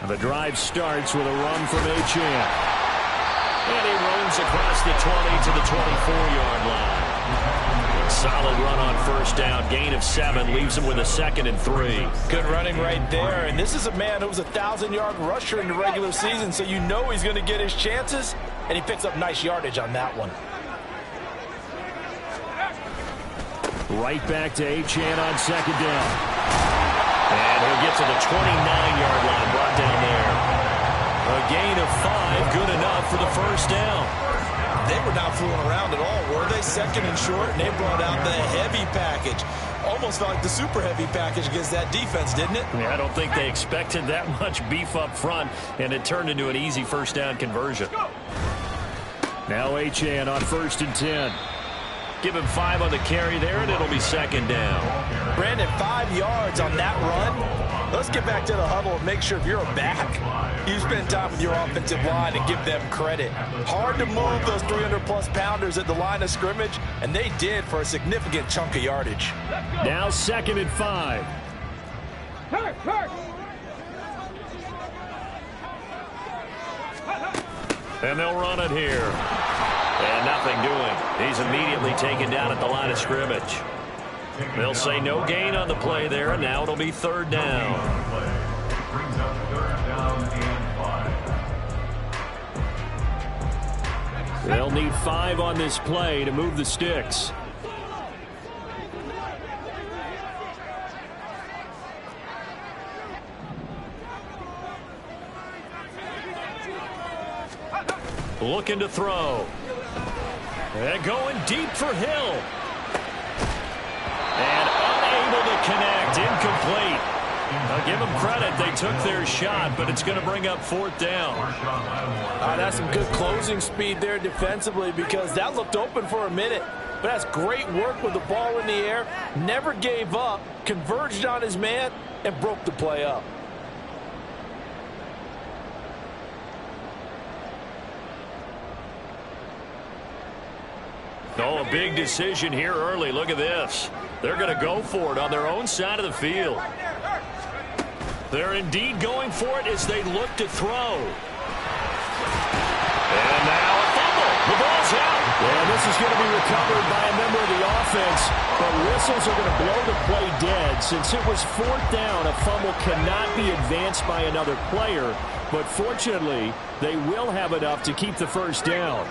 The drive starts with a run from Achane. And he roams across the 20 to the 24-yard line. Solid run on first down. Gain of 7 leaves him with a 2nd and 3. Good running right there. And this is a man who was a 1,000-yard rusher in the regular season, so you know he's going to get his chances. And he picks up nice yardage on that one. Right back to Achane on 2nd down. And he'll get to the 29-yard line, brought down there. A gain of 5, good enough for the first down. They were not fooling around at all, were they? 2nd and short, and they brought out the heavy package. Almost felt like the super heavy package against that defense, didn't it? Yeah, I don't think they expected that much beef up front, and it turned into an easy first down conversion. Now Achane on 1st and 10. Give him 5 on the carry there, and it'll be 2nd down. Brandon, 5 yards on that run. Let's get back to the huddle and make sure if you're a back, you spend time with your offensive line and give them credit. Hard to move those 300-plus pounders at the line of scrimmage, and they did for a significant chunk of yardage. Now 2nd and 5. And they'll run it here. And nothing doing. He's immediately taken down at the line of scrimmage. They'll say no gain on the play there, and now it'll be 3rd down. They'll need 5 on this play to move the sticks. Looking to throw. And going deep for Hill. And unable to connect. Incomplete. I'll give them credit. They took their shot, but it's going to bring up 4th down. That's some good closing speed there defensively, because that looked open for a minute. But that's great work with the ball in the air. Never gave up. Converged on his man and broke the play up. Oh, a big decision here early. Look at this. They're going to go for it on their own side of the field. They're indeed going for it as they look to throw. And now a fumble. The ball's out. Yeah, this is going to be recovered by a member of the offense, but whistles are going to blow the play dead. Since it was 4th down, a fumble cannot be advanced by another player, but fortunately, they will have enough to keep the first down.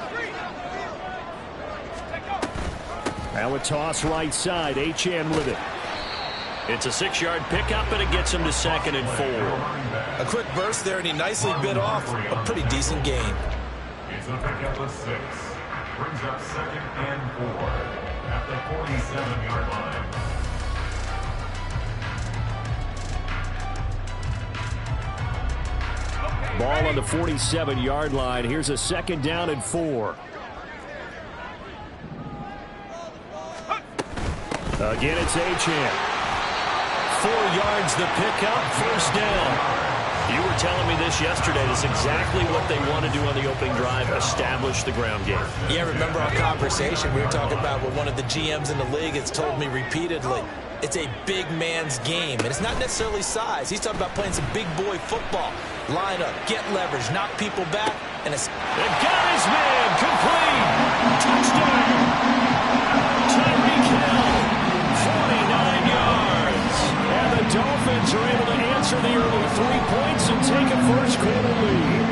Now a toss right side. Achane with it. It's a 6-yard pickup, and it gets him to 2nd and 4. A quick burst there, and he nicely bit off a pretty decent gain. It's a pickup of 6. Brings up 2nd and 4 at the 47-yard line. Ball on the 47-yard line. Here's a 2nd down and 4. Again, it's Achane. 4 yards the pickup, 1st down. You were telling me this yesterday. This is exactly what they want to do on the opening drive, establish the ground game. Yeah, remember our conversation? We were talking about what one of the GMs in the league has told me repeatedly. It's a big man's game, and it's not necessarily size. He's talking about playing some big boy football. Line up, get leverage, knock people back, and it's... They got his man, complete, touchdown, Tyreek Hill, 49 yards, and the Dolphins are able to answer the early 3 points and take a first-quarter lead.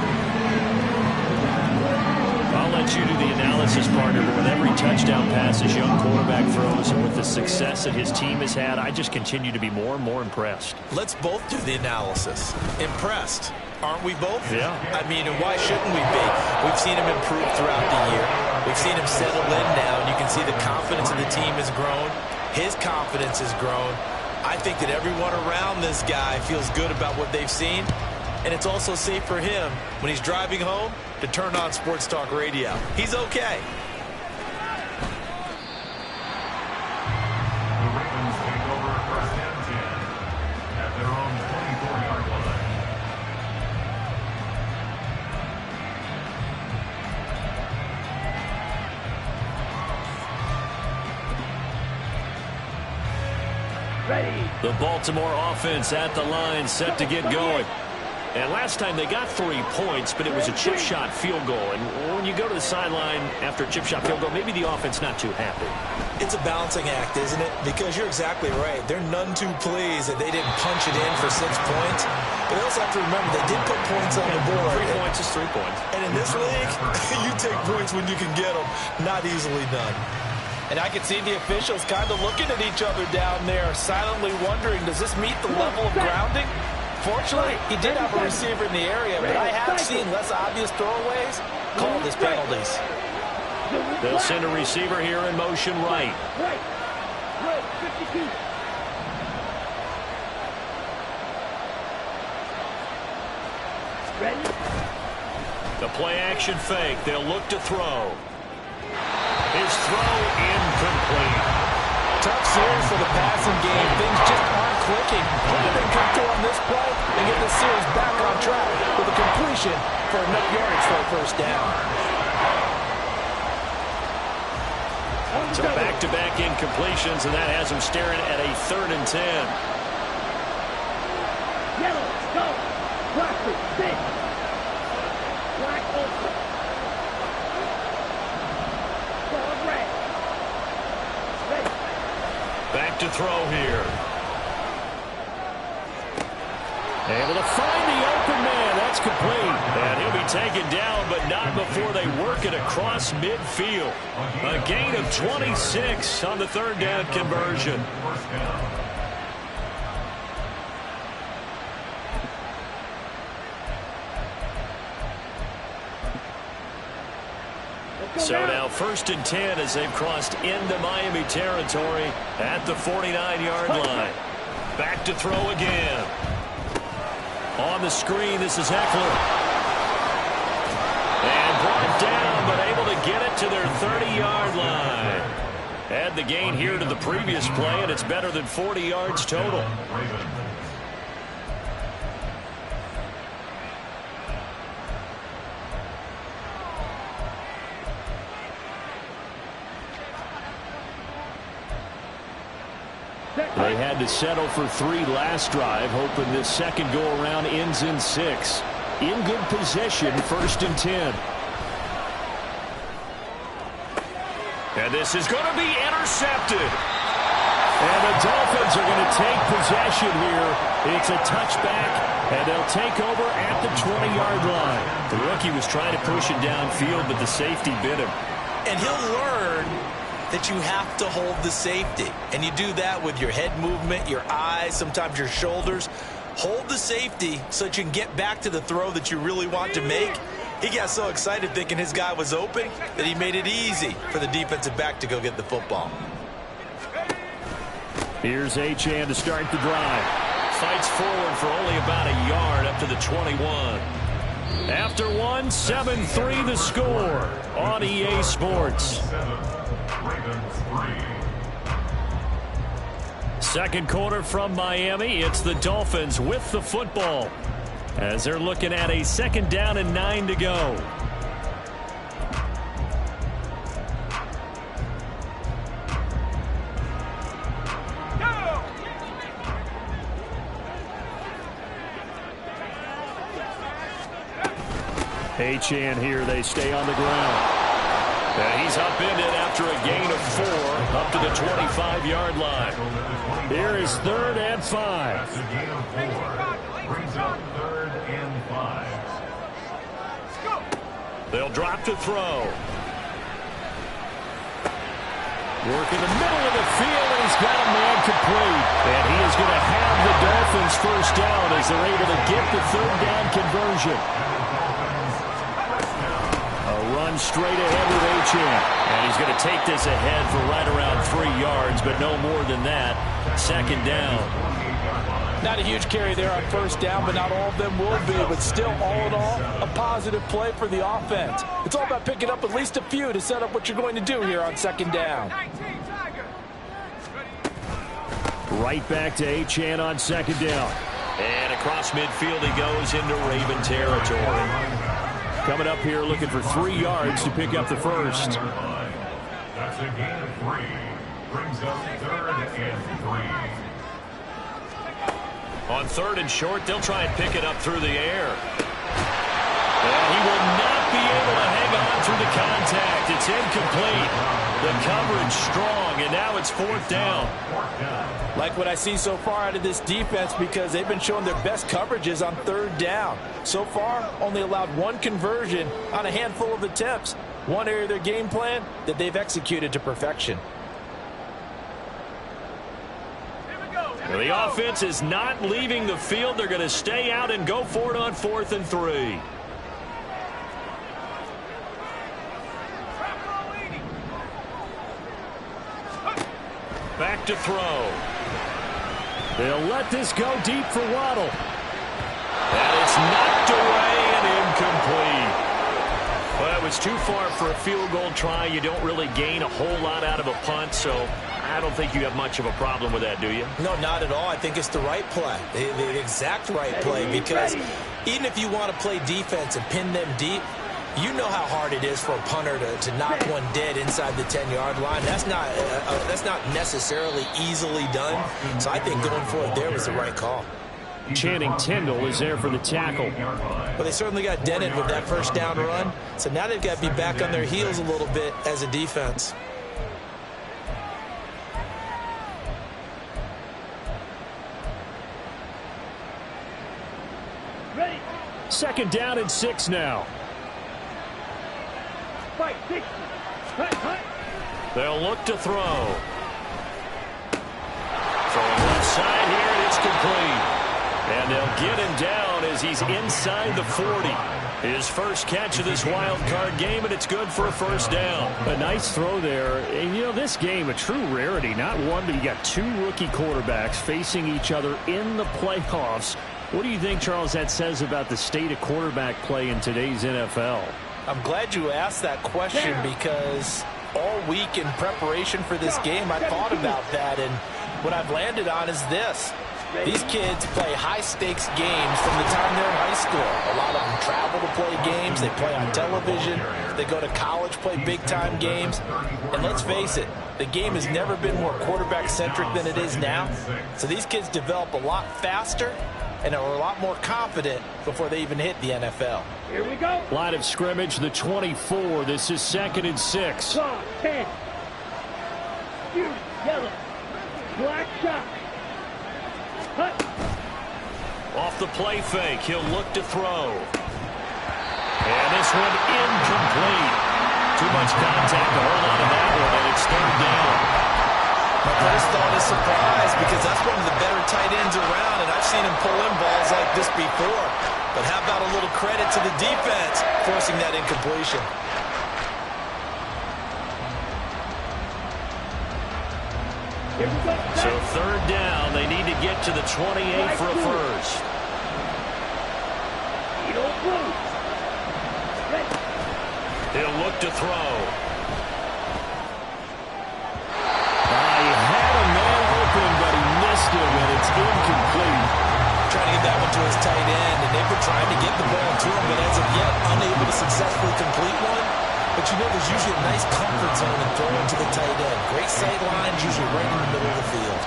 I'll let you do the analysis, partner, but with every touchdown pass his young quarterback throws and with the success that his team has had, I just continue to be more and more impressed. Let's both do the analysis. Impressed. Aren't we both? Yeah. I mean, and why shouldn't we be? We've seen him improve throughout the year. We've seen him settle in now, and you can see the confidence of the team has grown. His confidence has grown. I think that everyone around this guy feels good about what they've seen, and it's also safe for him when he's driving home to turn on Sports Talk Radio. He's okay. The Ravens take over 1st and 10 at their own 24-yard line. The Baltimore offense at the line, set to get going. And last time they got 3 points, but it was a chip shot field goal. And when you go to the sideline after a chip shot field goal, maybe the offense not too happy. It's a balancing act, isn't it? Because you're exactly right. They're none too pleased that they didn't punch it in for 6 points. But they also have to remember they did put points on the board. 3 points is 3 points. And in this league, you take points when you can get them. Not easily done. And I can see the officials kind of looking at each other down there, silently wondering, does this meet the level of grounding? Fortunately, he did have a receiver in the area, but I have seen less obvious throwaways called as penalties. They'll send a receiver here in motion right. The play action fake. They'll look to throw. His throw incomplete. Tough series for the passing game. Things just aren't clicking. What did they come to on this play and get this series back on track with a completion for enough yardage for a first down? So back-to-back incompletions, and that has him staring at a 3rd and 10. Yellow, go. Black, 6. Black, open. Back to throw here. Able to find the open man. That's complete. And he'll be taken down, but not before they work it across midfield. A gain of 26 on the 3rd down conversion. So now 1st and 10 as they've crossed into Miami territory at the 49-yard line. Back to throw again. On the screen, this is Ekeler. And brought down, but able to get it to their 30-yard line. Add the gain here to the previous play, and it's better than 40 yards total. They had to settle for 3 last drive, hoping this second go-around ends in 6. In good position, 1st and 10. And this is going to be intercepted. And the Dolphins are going to take possession here. It's a touchback, and they'll take over at the 20-yard line. The rookie was trying to push it downfield, but the safety bit him. And he'll learn that you have to hold the safety. And you do that with your head movement, your eyes, sometimes your shoulders. Hold the safety so that you can get back to the throw that you really want to make. He got so excited thinking his guy was open that he made it easy for the defensive back to go get the football. Here's Achane to start the drive. Fights forward for only about a yard up to the 21. After one, 7-3 the score on EA Sports. Second quarter from Miami. It's the Dolphins with the football as they're looking at a 2nd down and 9 to go. Achane here. They stay on the ground. And he's upended after a gain of 4 up to the 25-yard line. Here is 3rd and 5. The gain of 4 brings up 3rd and 5. They'll drop to throw. Work in the middle of the field, and he's got a man complete. And he is going to have the Dolphins 1st down as they're able to get the 3rd down conversion. Run straight ahead with Achane. And he's going to take this ahead for right around 3 yards, but no more than that. 2nd down. Not a huge carry there on 1st down, but not all of them will be. But still, all in all, a positive play for the offense. It's all about picking up at least a few to set up what you're going to do here on 2nd down. Right back to Achane on 2nd down. And across midfield he goes into Raven territory. Coming up here looking for 3 yards to pick up the 1st. That's a gain of 3. Brings up 3rd and 3. On 3rd and short, they'll try and pick it up through the air. And he will not be able to hang on through the contact. It's incomplete. The coverage strong, and now it's 4th down. Like what I see so far out of this defense, because they've been showing their best coverages on 3rd down. So far, only allowed 1 conversion on a handful of attempts. One area of their game plan that they've executed to perfection. The offense is not leaving the field. They're going to stay out and go for it on 4th and 3. Back to throw. They'll let this go deep for Waddle. And it's knocked away and incomplete. Well, it was too far for a field goal try. You don't really gain a whole lot out of a punt, so I don't think you have much of a problem with that, do you? No, not at all. I think it's the right play, the exact right play, because even if you want to play defense and pin them deep, you know how hard it is for a punter to knock one dead inside the 10-yard line. That's not necessarily easily done. So I think going for it there was the right call. Channing Tindall is there for the tackle. Well, they certainly got dented with that 1st down run. So now they've got to be back on their heels a little bit as a defense. Ready. 2nd down and 6 now. Fight. 60. Cut. They'll look to throw. Throwing left side here, and it's complete. And they'll get him down as he's inside the 40. His first catch of this wild card game, and it's good for a 1st down. A nice throw there. And, you know, this game, a true rarity. Not one, but you got 2 rookie quarterbacks facing each other in the playoffs. What do you think, Charles, that says about the state of quarterback play in today's NFL? I'm glad you asked that question, because all week in preparation for this game, I thought about that, and what I've landed on is this. These kids play high-stakes games from the time they're in high school. A lot of them travel to play games. They play on television. They go to college, play big-time games. And let's face it, the game has never been more quarterback-centric than it is now. So these kids develop a lot faster and are a lot more confident before they even hit the NFL. Here we go. Line of scrimmage, the 24. This is 2nd and 6. 10. You, yellow. Black shot. Cut. Off the play fake, he'll look to throw. And this one incomplete. Too much contact to hold on to that one, and it's 3rd down. My first thought is surprise, because that's one of the better tight ends around, and I've seen him pull in balls like this before. But how about a little credit to the defense forcing that incompletion? So 3rd down, they need to get to the 28 for a first. He'll look to throw. He had a man open, but he missed him, and it's incomplete. Trying to get that one to his tight end, and they've been trying to get the ball to him, but as of yet, unable to successfully complete one. But you know, there's usually a nice comfort zone in throwing to the tight end. Great sight lines, usually right in the middle of the field.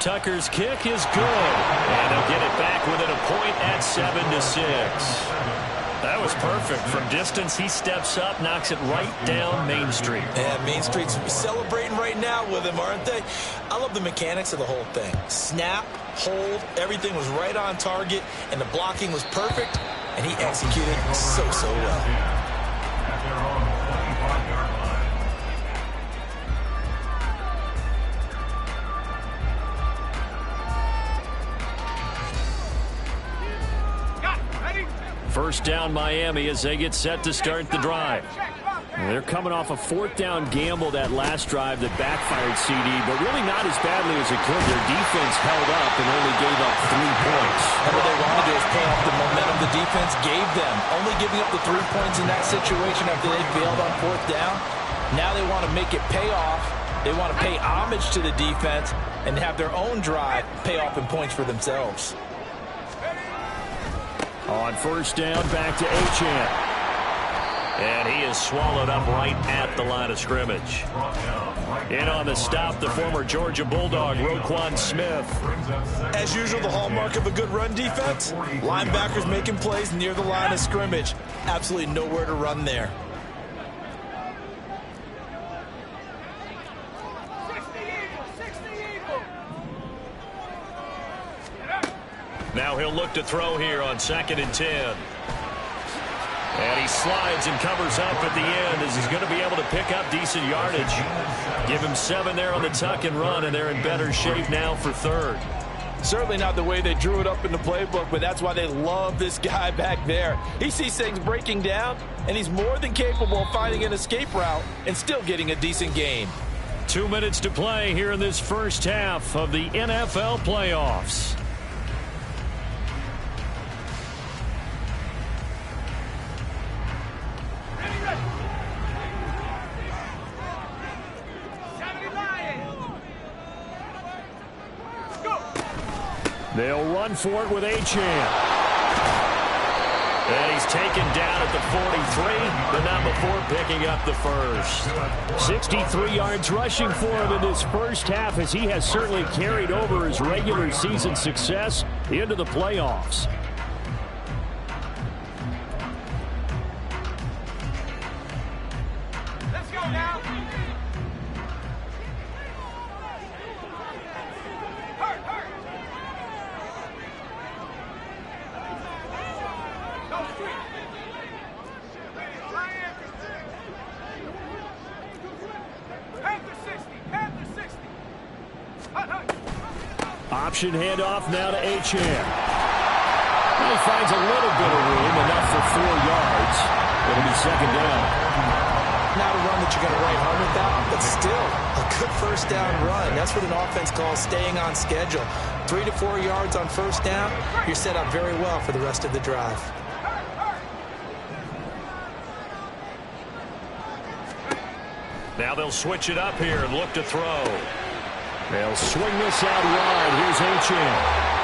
Tucker's kick is good, and they'll get it back within a point at 7-6. That was perfect. From distance, he steps up, knocks it right down Main Street. Yeah, Main Street's celebrating right now with him, aren't they? I love the mechanics of the whole thing. Snap, hold, everything was right on target, and the blocking was perfect, and he executed so well. At their own 25-yard line. First down Miami as they get set to start the drive. They're coming off a 4th down gamble that last drive that backfired CD, but really not as badly as it could. Their defense held up and only gave up 3 points. And what they want to do is pay off the momentum the defense gave them. Only giving up the 3 points in that situation after they failed on 4th down. Now they want to make it pay off. They want to pay homage to the defense and have their own drive pay off in points for themselves. On 1st down, back to Achane. And he is swallowed up right at the line of scrimmage. In on the stop, the former Georgia Bulldog, Roquan Smith. As usual, the hallmark of a good run defense, linebackers making plays near the line of scrimmage. Absolutely nowhere to run there. Now he'll look to throw here on 2nd and 10. And he slides and covers up at the end as he's going to be able to pick up decent yardage. Give him 7 there on the tuck and run, and they're in better shape now for 3rd. Certainly not the way they drew it up in the playbook, but that's why they love this guy back there. He sees things breaking down, and he's more than capable of finding an escape route and still getting a decent gain. 2 minutes to play here in this first half of the NFL playoffs. They'll run for it with Achane. And he's taken down at the 43, but not before picking up the first. 63 yards rushing for him in this first half, as he has certainly carried over his regular season success into the playoffs. Let's go now. Option handoff now to Achane. He finds a little bit of room, enough for 4 yards. It'll be 2nd down. Not a run that you're going to write home about, but still a good first down run. That's what an offense calls staying on schedule. 3 to 4 yards on first down, you're set up very well for the rest of the drive. Now they'll switch it up here and look to throw. They'll swing this out wide. Here's Achane.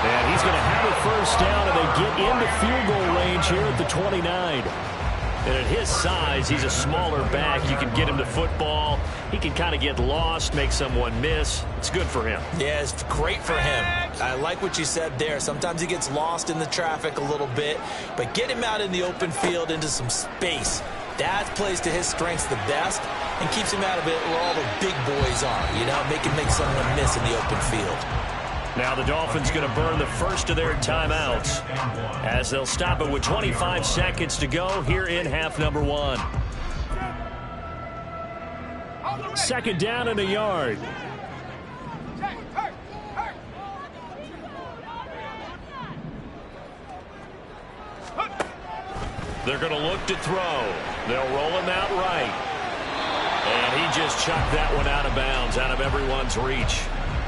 And he's going to have a first down, and they get into field goal range here at the 29. And at his size, he's a smaller back. You can get him to football. He can kind of get lost, make someone miss. It's good for him. Yeah, it's great for him. I like what you said there. Sometimes he gets lost in the traffic a little bit, but get him out in the open field into some space. That plays to his strengths the best and keeps him out of it where all the big boys are, you know, make someone miss in the open field. Now the Dolphins going to burn the first of their timeouts as they'll stop it with 25 seconds to go here in half number 1. 2nd down and a yard. They're going to look to throw. They'll roll him out right. And he just chucked that one out of bounds, out of everyone's reach.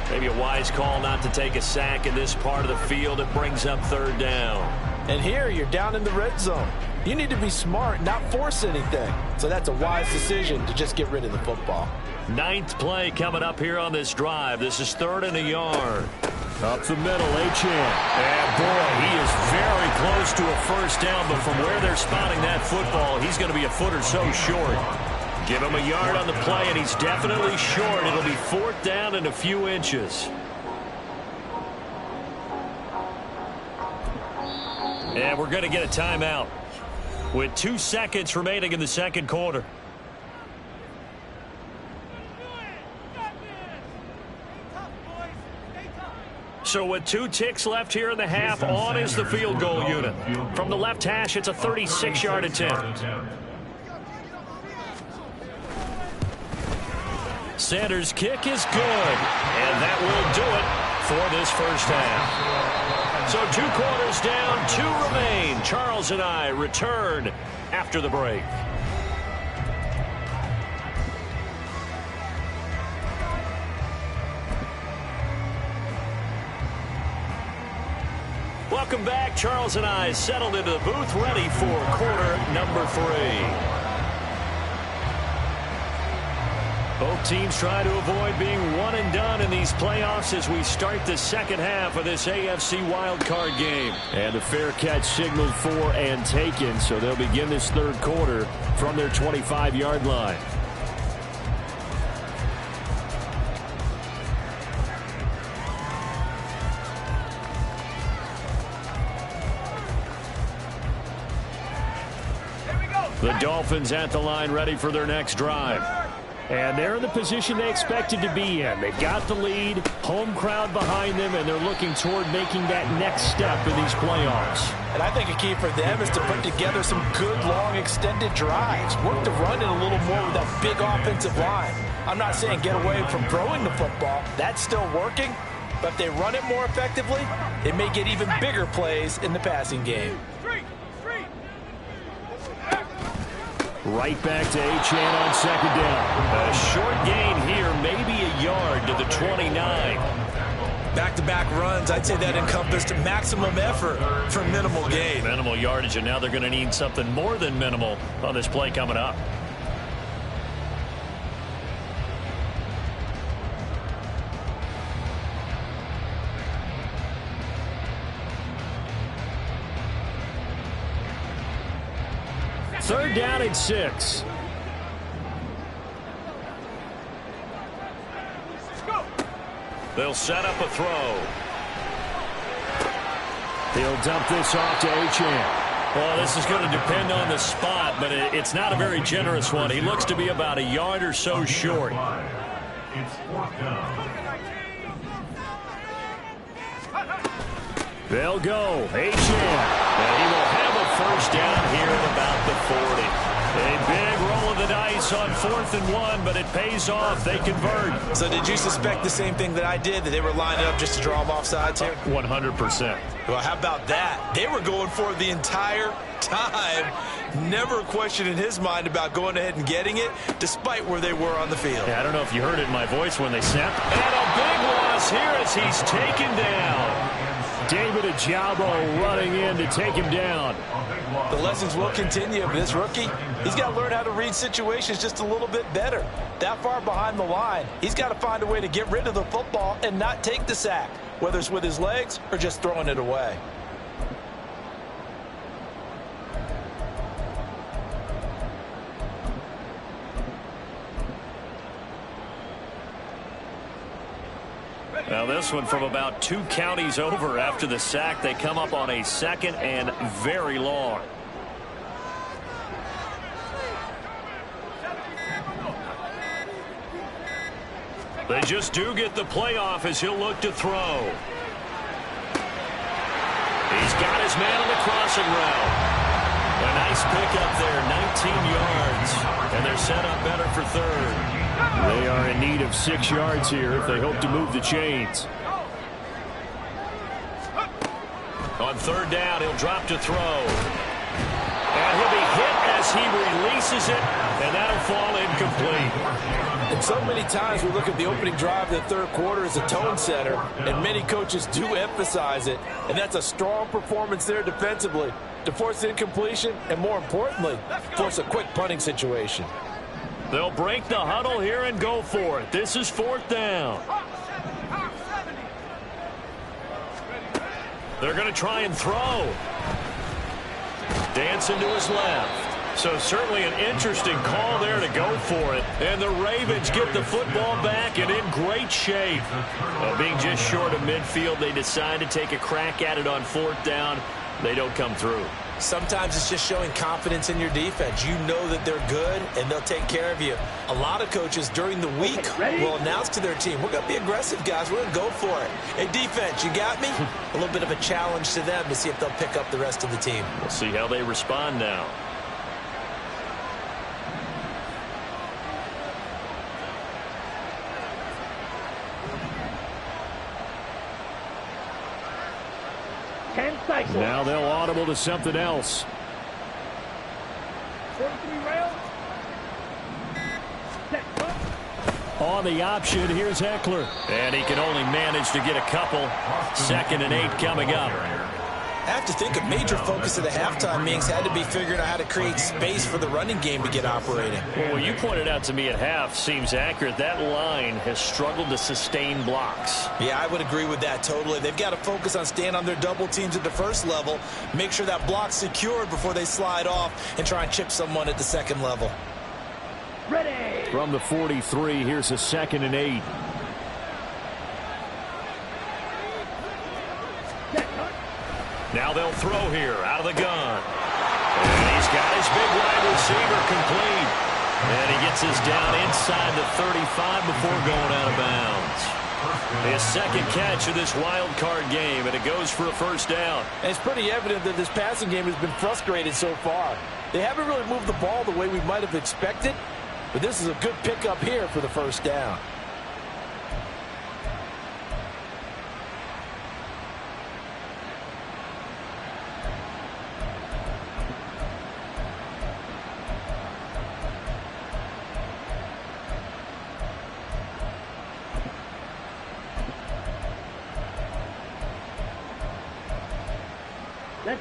Maybe a wise call not to take a sack in this part of the field. It brings up 3rd down. And here you're down in the red zone. You need to be smart, not force anything. So that's a wise decision to just get rid of the football. 9th play coming up here on this drive. This is 3rd and a yard. Up the middle, Achane. And boy, he is very close to a first down, but from where they're spotting that football, he's going to be a foot or so short. Give him a yard on the play, and he's definitely short. It'll be 4th down and a few inches. And we're going to get a timeout with 2 seconds remaining in the second quarter. So with 2 ticks left here in the half, on is the field goal unit. From the left hash, it's a 36-yard attempt. Sanders' kick is good, and that will do it for this first half. So 2 quarters down, 2 remain. Charles and I return after the break. Welcome back. Charles and I settled into the booth, ready for quarter number 3. Both teams try to avoid being one and done in these playoffs as we start the second half of this AFC wildcard game. And the fair catch signaled for and taken, so they'll begin this third quarter from their 25-yard line. The Dolphins at the line ready for their next drive. And they're in the position they expected to be in. They've got the lead, home crowd behind them, and they're looking toward making that next step in these playoffs. And I think a key for them is to put together some good, long, extended drives. Work the run in a little more with that big offensive line. I'm not saying get away from throwing the football. That's still working. But if they run it more effectively, they may get even bigger plays in the passing game. Right back to Achane on second down. A short gain here, maybe a yard to the 29. Back-to-back runs, I'd say that encompassed maximum effort for minimal gain. Minimal yardage, and now they're going to need something more than minimal on this play coming up. Third down and 6. They'll set up a throw. He'll dump this off to Achane. Well, this is going to depend on the spot, but it's not a very generous one. He looks to be about a yard or so short. It's fourth down. They'll go. Achane. And he will have a first down here at about the 40. A big roll of the dice on 4th and 1, but it pays off. They convert. So did you suspect the same thing that I did, that they were lining up just to draw them off sides here? 100%. Well, how about that? They were going for it the entire time. Never a question in his mind about going ahead and getting it, despite where they were on the field. Yeah, I don't know if you heard it in my voice when they snapped. And a big loss here as he's taken down. David Ojabo running in to take him down. The lessons will continue, but this rookie, he's got to learn how to read situations just a little bit better. That far behind the line, he's got to find a way to get rid of the football and not take the sack, whether it's with his legs or just throwing it away. Now this one from about 2 counties over after the sack. They come up on a 2nd and very long. They just do get the playoff as he'll look to throw. He's got his man on the crossing route. A nice pickup there, 19 yards. And they're set up better for 3rd. They are in need of 6 yards here if they hope to move the chains. On 3rd down, he'll drop to throw. And he'll be hit as he releases it, and that'll fall incomplete. And so many times we look at the opening drive of the 3rd quarter as a tone setter, and many coaches do emphasize it, and that's a strong performance there defensively to force incompletion and, more importantly, force a quick punting situation. They'll break the huddle here and go for it. This is 4th down. They're going to try and throw. Dancing to his left. So certainly an interesting call there to go for it. And the Ravens get the football back and in great shape. Being just short of midfield, they decide to take a crack at it on 4th down. They don't come through. Sometimes it's just showing confidence in your defense. You know that they're good, and they'll take care of you. A lot of coaches during the week will announce to their team, we're going to be aggressive, guys. We're going to go for it. Hey, defense, you got me? A little bit of a challenge to them to see if they'll pick up the rest of the team. We'll see how they respond now. Now they'll audible to something else. 43 rail. On the option, here's Ekeler. And he can only manage to get a couple. 2nd and 8 coming up. I have to think a major focus of the halftime meetings had to be figuring out how to create space for the running game to get operating. Well, what you pointed out to me at half seems accurate. That line has struggled to sustain blocks. Yeah, I would agree with that totally. They've got to focus on staying on their double teams at the first level, make sure that block's secured before they slide off and try and chip someone at the second level. Ready. From the 43, here's a 2nd and 8. Now they'll throw here out of the gun. And he's got his big wide receiver complete. And he gets us down inside the 35 before going out of bounds. His second catch of this wild card game, and it goes for a first down. And it's pretty evident that this passing game has been frustrated so far. They haven't really moved the ball the way we might have expected, but this is a good pickup here for the first down.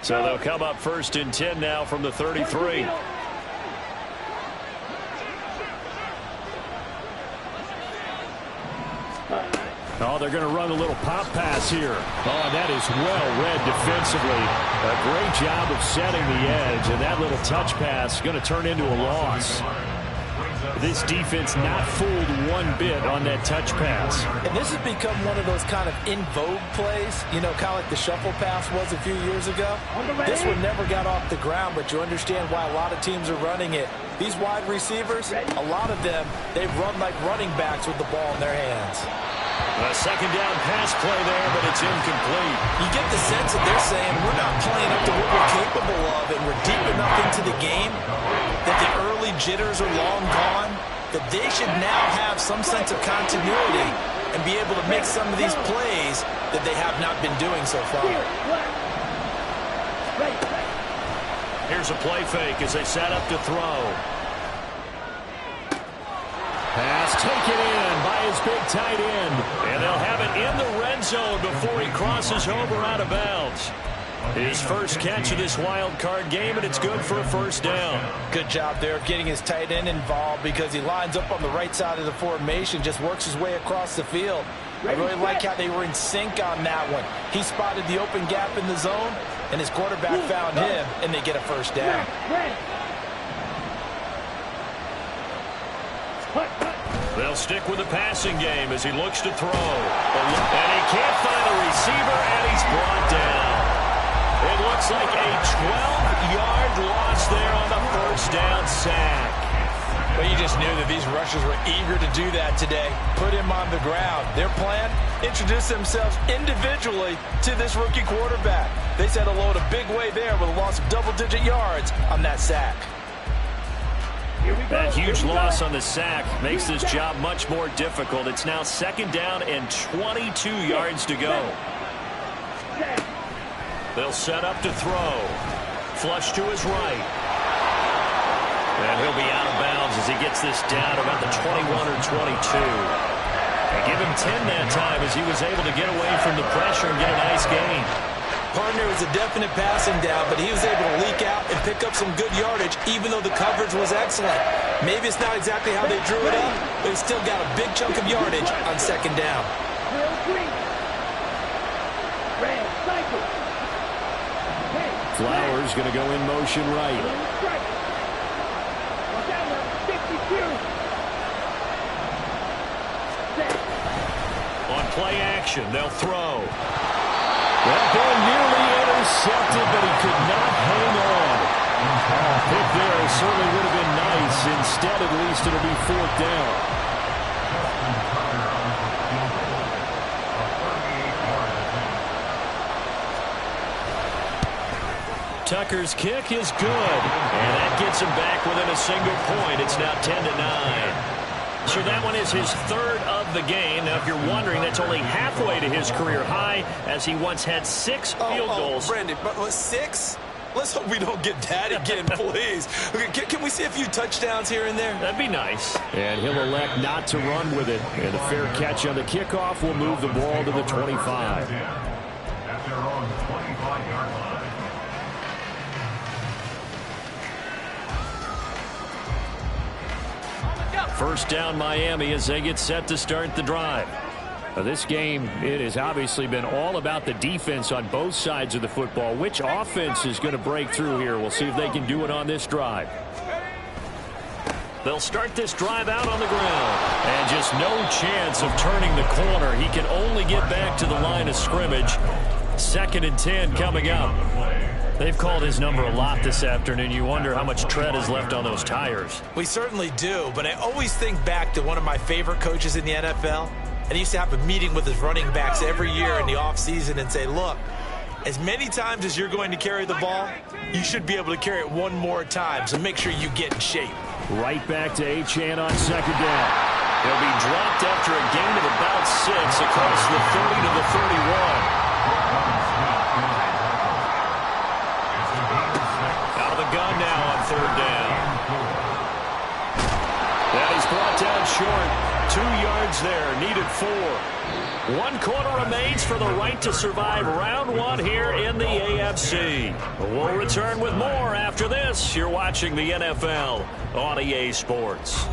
So they'll come up 1st and 10 now from the 33. Oh, they're going to run a little pop pass here. Oh, that is well read defensively. A great job of setting the edge, and that little touch pass is going to turn into a loss. This defense not fooled one bit on that touch pass. And this has become one of those kind of in vogue plays, you know, kind of like the shuffle pass was a few years ago. This one never got off the ground, but you understand why a lot of teams are running it. These wide receivers, a lot of them, they run like running backs with the ball in their hands. A second down pass play there, but it's incomplete. You get the sense that they're saying we're not playing up to what we're capable of, and we're deep enough into the game that the early jitters are long gone, that they should now have some sense of continuity and be able to make some of these plays that they have not been doing so far. Here's a play fake as they set up to throw. Pass taken in by his big tight end. And they'll have it in the red zone before he crosses over out of bounds. His first catch of this wild card game, and it's good for a first down. Good job there of getting his tight end involved because he lines up on the right side of the formation, just works his way across the field. I really like how they were in sync on that one. He spotted the open gap in the zone, and his quarterback found him, and they get a first down. They'll stick with the passing game as he looks to throw. And he can't find a receiver, and he's brought down. It looks like a 12-yard loss there on the first down sack. But you just knew that these rushers were eager to do that today. Put him on the ground. Their plan, introduce themselves individually to this rookie quarterback. They set a load a big way there with a loss of double-digit yards on that sack. That huge loss on the sack makes this job much more difficult. It's now second down and 22 yards to go. They'll set up to throw. Flush to his right. And he'll be out of bounds as he gets this down about the 21 or 22. And give him 10 that time as he was able to get away from the pressure and get a nice gain. Partner was a definite passing down, but he was able to leak out and pick up some good yardage, even though the coverage was excellent. Maybe it's not exactly how they drew it up, but he still got a big chunk of yardage on second down. Flowers going to go in motion right. On play action, they'll throw. That ball nearly intercepted, but he could not hang on. Pick there certainly would have been nice. Instead, at least, it'll be fourth down. Tucker's kick is good, and that gets him back within a single point. It's now 10-9. So that one is his third of the game. Now, if you're wondering, that's only halfway to his career high, as he once had 6 field goals. Brandon, but 6? Let's hope we don't get that again, please. Okay, can we see a few touchdowns here and there? That'd be nice. And he'll elect not to run with it. And a fair catch on the kickoff will move the ball to the 25. their own 25-yard line. First down Miami as they get set to start the drive. Now, this game, it has obviously been all about the defense on both sides of the football. Which offense is going to break through here? We'll see if they can do it on this drive. They'll start this drive out on the ground. And just no chance of turning the corner. He can only get back to the line of scrimmage. 2nd and 10 coming up. They've called his number a lot this afternoon. You wonder how much tread is left on those tires. We certainly do, but I always think back to one of my favorite coaches in the NFL. And he used to have a meeting with his running backs every year in the offseason and say, look, as many times as you're going to carry the ball, you should be able to carry it one more time, so make sure you get in shape. Right back to Achane on 2nd down. He'll be dropped after a gain of about 6 across the 30 to the 31. Out of the gun now on 3rd down. That is brought down short. 2 yards there, needed 4. 1 quarter remains for the right to survive round 1 here in the AFC. We'll return with more after this. You're watching the NFL on EA Sports.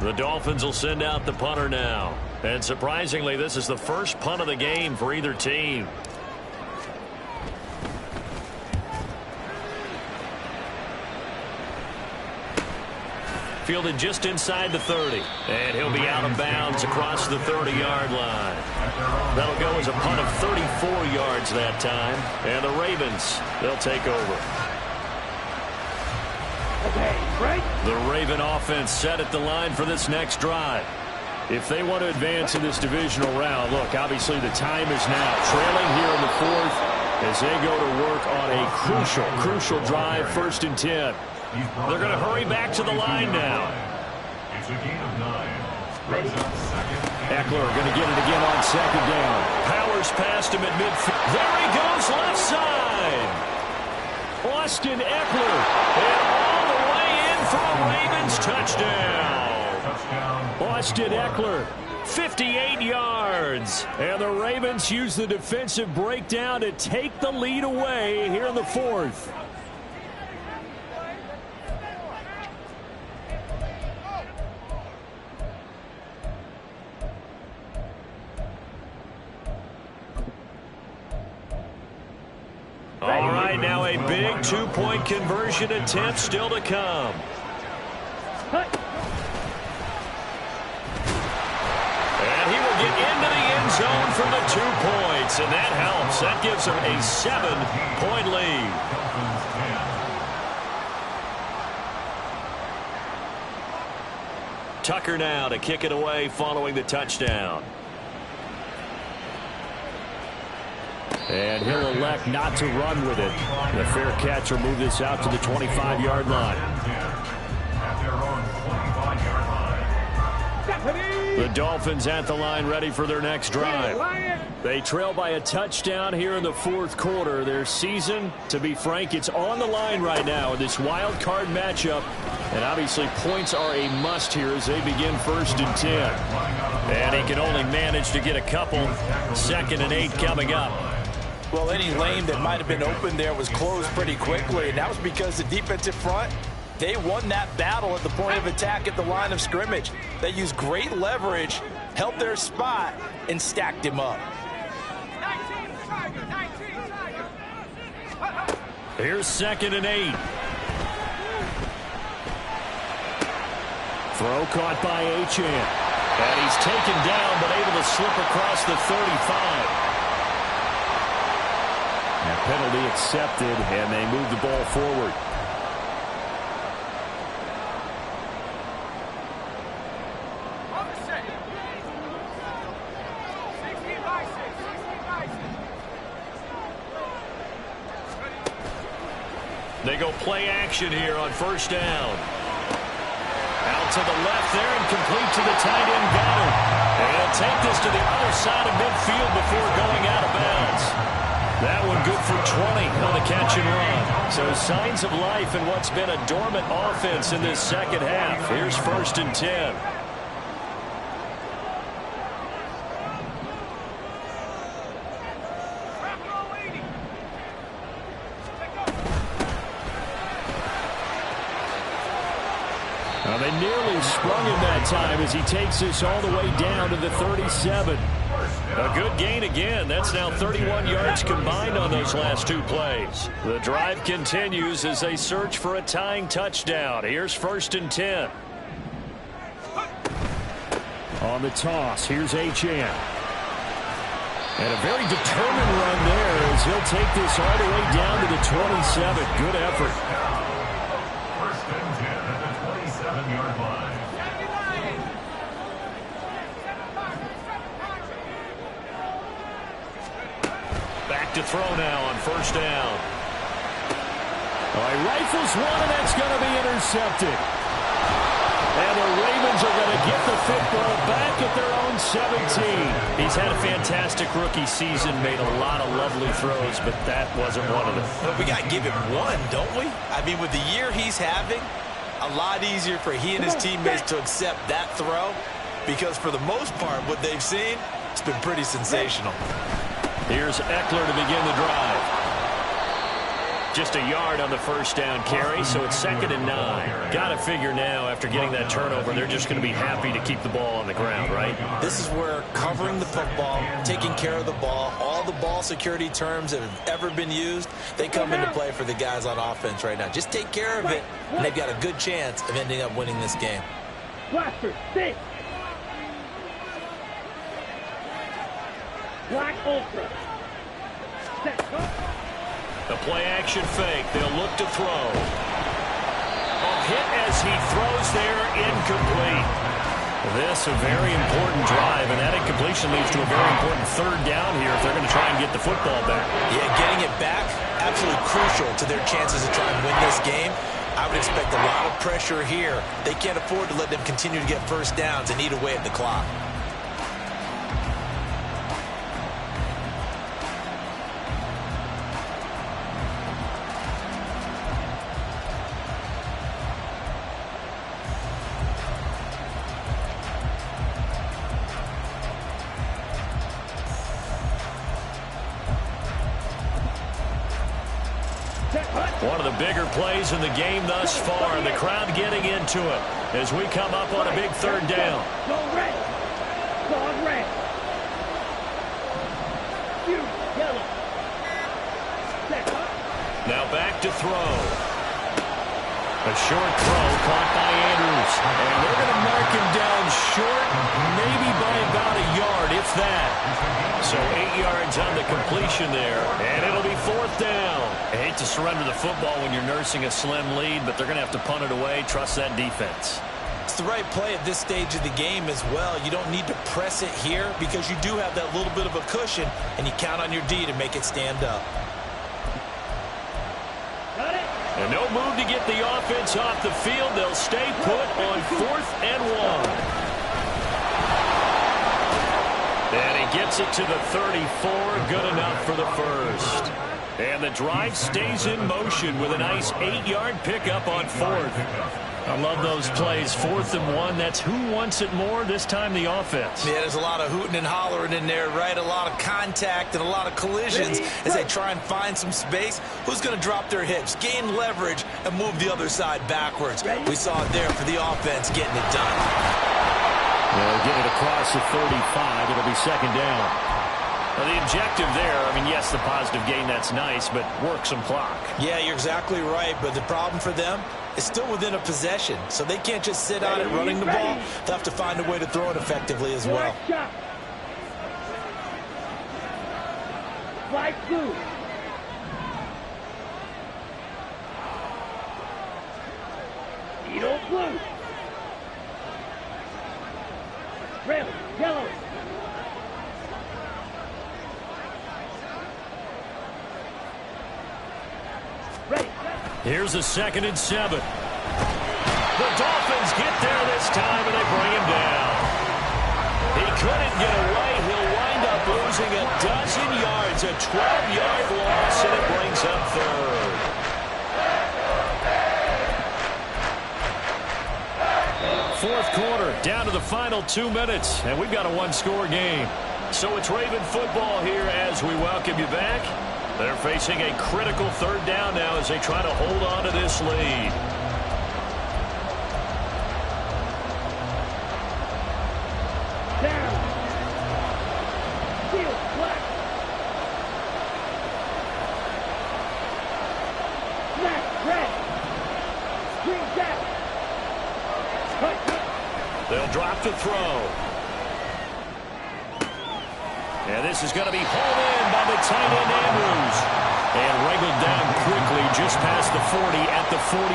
The Dolphins will send out the punter now. And surprisingly, this is the first punt of the game for either team. Fielded just inside the 30. And he'll be out of bounds across the 30-yard line. That'll go as a punt of 34 yards that time. And the Ravens, they'll take over. The Raven offense set at the line for this next drive. If they want to advance in this divisional round, look, obviously the time is now. Trailing here in the 4th as they go to work on a crucial drive, 1st and 10. They're going to hurry back to the line now. It's a gain of 9. Brings up 2nd. Eckler going to get it again on 2nd down. Powers past him at midfield. There he goes, left side. Austin Eckler. And all the way in for a Ravens touchdown. Austin Eckler, 58 yards. And the Ravens use the defensive breakdown to take the lead away here in the 4th. All right, now a big 2-point conversion attempt still to come. And he will get into the end zone for the 2 points, and that helps. That gives them a 7-point lead. Tucker now to kick it away following the touchdown. And he'll elect not to run with it. The fair catch will move this out to the 25-yard line. The Dolphins at the line ready for their next drive. They trail by a touchdown here in the 4th quarter. Their season, to be frank, it's on the line right now in this wild card matchup. And obviously points are a must here as they begin 1st and 10. And he can only manage to get a couple. 2nd and 8 coming up. Well, any lane that might have been open there was closed pretty quickly, and that was because the defensive front, they won that battle at the point of attack at the line of scrimmage. They used great leverage, held their spot, and stacked him up. Here's 2nd and 8. Throw caught by Achane. And he's taken down, but able to slip across the 35. And penalty accepted, and they move the ball forward. They go play action here on 1st down. Out to the left there and complete to the tight end Goddard. And he'll take this to the other side of midfield before going out of bounds. That one good for 20 on the catch and run. So signs of life in what's been a dormant offense in this second half. Here's 1st and 10. Well, they nearly sprung him that time as he takes this all the way down to the 37. A good gain again. That's now 31 yards combined on those last 2 plays. The drive continues as they search for a tying touchdown. Here's 1st and 10. On the toss, here's Achane. And a very determined run there as he'll take this all the way down to the 27. Good effort. 1st and 10 at the 27-yard line. Back to throw now on 1st down. All right, rifles one, and that's going to be intercepted. And the Ravens are going to get the football back at their own 17. He's had a fantastic rookie season, made a lot of lovely throws, but that wasn't one of them. But we got to give him one, don't we? I mean, with the year he's having, a lot easier for he and his teammates to accept that throw because for the most part, what they've seen, it's been pretty sensational. Here's Eckler to begin the drive. Just a yard on the 1st down carry, so it's 2nd and 9. Got to figure now, after getting that turnover, they're just going to be happy to keep the ball on the ground, right? This is where covering the football, taking care of the ball, all the ball security terms that have ever been used, they come into play for the guys on offense right now. Just take care of it, and they've got a good chance of ending up winning this game. Blaster, 6. Black Ultra. Set. The play-action fake. They'll look to throw. A hit as he throws there, incomplete. This a very important drive, and that incompletion leads to a very important 3rd down here if they're going to try and get the football back. Yeah, getting it back, absolutely crucial to their chances to try and win this game. I would expect a lot of pressure here. They can't afford to let them continue to get 1st downs and eat away at the clock. One of the bigger plays in the game thus far. The crowd getting into it as we come up on a big 3rd down. Go red. Go red. Yellow. Set. Now back to throw. A short throw caught by Andrews. And they're going to mark him down short, maybe by about a yard, if that. So 8 yards on the completion there, and it'll be 4th down. I hate to surrender the football when you're nursing a slim lead, but they're going to have to punt it away. Trust that defense. It's the right play at this stage of the game as well. You don't need to press it here because you do have that little bit of a cushion, and you count on your D to make it stand up. And no move to get the offense off the field. They'll stay put on 4th and 1. And he gets it to the 34. Good enough for the 1st. And the drive stays in motion with a nice 8-yard pickup on 4th. I love those plays. 4th and 1. That's who wants it more, this time the offense. Yeah, there's a lot of hooting and hollering in there, right? A lot of contact and a lot of collisions as they try and find some space. Who's going to drop their hips, gain leverage, and move the other side backwards? We saw it there for the offense getting it done. They'll get it across the 35. It'll be 2nd down. Well, the objective there, I mean, yes, the positive gain, that's nice, but work some clock. Yeah, you're exactly right, but the problem for them is still within a possession, so they can't just sit on it running the ball. They'll have to find a way to throw it effectively as well. Flight blue. Needle blue. Red, yellow. Ready. Here's a 2nd and 7. The Dolphins get there this time, and they bring him down. He couldn't get away. He'll wind up losing a dozen yards, a 12-yard loss, and it brings up third. Fourth quarter, down to the final 2 minutes, and we've got a one-score game. So it's Raven football here as we welcome you back. They're facing a critical third down now as they try to hold on to this lead. Down. Field flat. Snap, red. Green down. They'll drop to throw. And this is going to be hauled in by the tight end Andrews. And wrangled down quickly just past the 40 at the 41.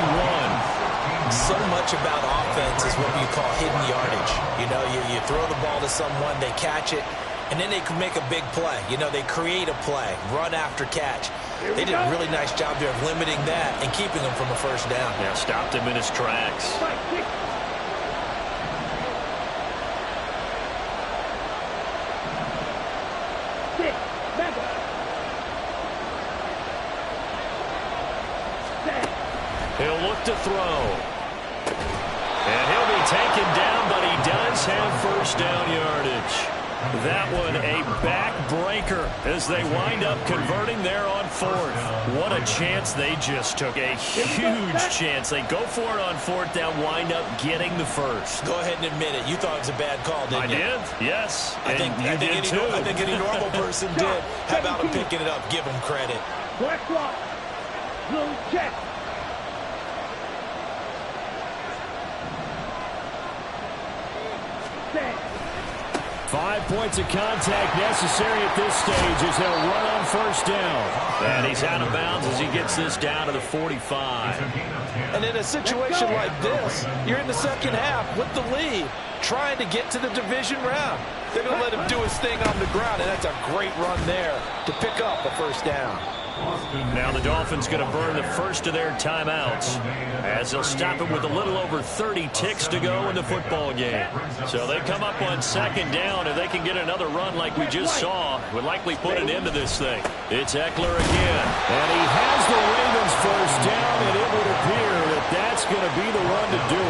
So much about offense is what you call hidden yardage. You know, you throw the ball to someone, they catch it, and then they can make a big play. You know, they create a play, run after catch. They did a really nice job there of limiting that and keeping them from a first down. Yeah, stopped him in his tracks. He'll look to throw. And he'll be taken down, but he does have first down yardage. That one a backbreaker as they wind up converting there on fourth. What a chance they just took. A huge chance. They go for it on fourth down, wind up getting the first. Go ahead and admit it. You thought it was a bad call, didn't you? I did, yes. I think any normal person did. How about him picking it up? Give him credit. Black block. Blue check. Set. 5 points of contact necessary at this stage as they'll run on first down. And he's out of bounds as he gets this down to the 45. And in a situation like this, you're in the second half with the lead, trying to get to the division round. They're going to let him do his thing on the ground, and that's a great run there to pick up a first down. Now the Dolphins going to burn the first of their timeouts as they'll stop it with a little over 30 ticks to go in the football game. So they come up on second down. If they can get another run like we just saw, would likely put an end to this thing. It's Eckler again. And he has the Ravens first down, and it would appear that that's going to be the run to do it.